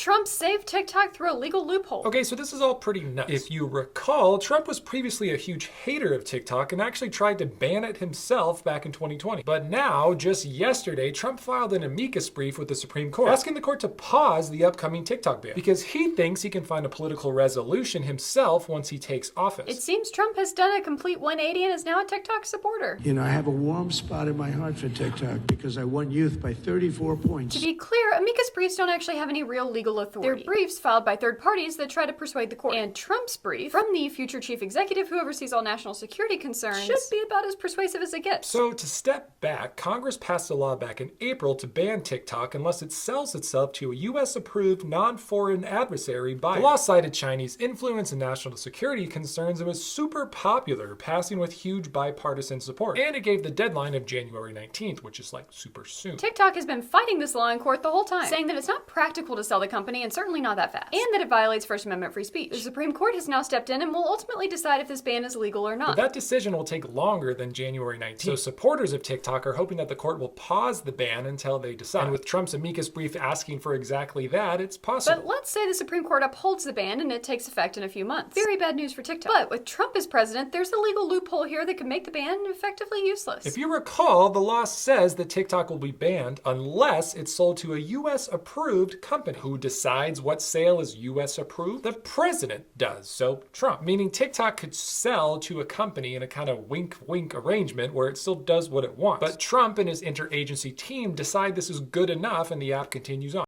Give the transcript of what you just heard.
Trump saved TikTok through a legal loophole. Okay, so this is all pretty nuts. If you recall, Trump was previously a huge hater of TikTok and actually tried to ban it himself back in 2020. But now, just yesterday, Trump filed an amicus brief with the Supreme Court, asking the court to pause the upcoming TikTok ban because he thinks he can find a political resolution himself once he takes office. It seems Trump has done a complete 180 and is now a TikTok supporter. You know, I have a warm spot in my heart for TikTok because I won youth by 34 points. To be clear, amicus briefs don't actually have any real legal authority. They're briefs filed by third parties that try to persuade the court. And Trump's brief, from the future chief executive who oversees all national security concerns, should be about as persuasive as it gets. So to step back, Congress passed a law back in April to ban TikTok unless it sells itself to a US-approved non-foreign adversary buyer. The law cited Chinese influence and national security concerns and was super popular, passing with huge bipartisan support. And it gave the deadline of January 19th, which is like super soon. TikTok has been fighting this law in court the whole time, saying that it's not practical to sell the company and certainly not that fast, and that it violates First Amendment free speech. The Supreme Court has now stepped in and will ultimately decide if this ban is legal or not. But that decision will take longer than January 19th. So supporters of TikTok are hoping that the court will pause the ban until they decide. And with Trump's amicus brief asking for exactly that, it's possible. But let's say the Supreme Court upholds the ban and it takes effect in a few months. Very bad news for TikTok. But with Trump as president, there's a legal loophole here that could make the ban effectively useless. If you recall, the law says that TikTok will be banned unless it's sold to a US-approved company. Who decides what sale is US-approved? The president does, so Trump. Meaning TikTok could sell to a company in a kind of wink-wink arrangement where it still does what it wants. But Trump and his interagency team decide this is good enough and the app continues on.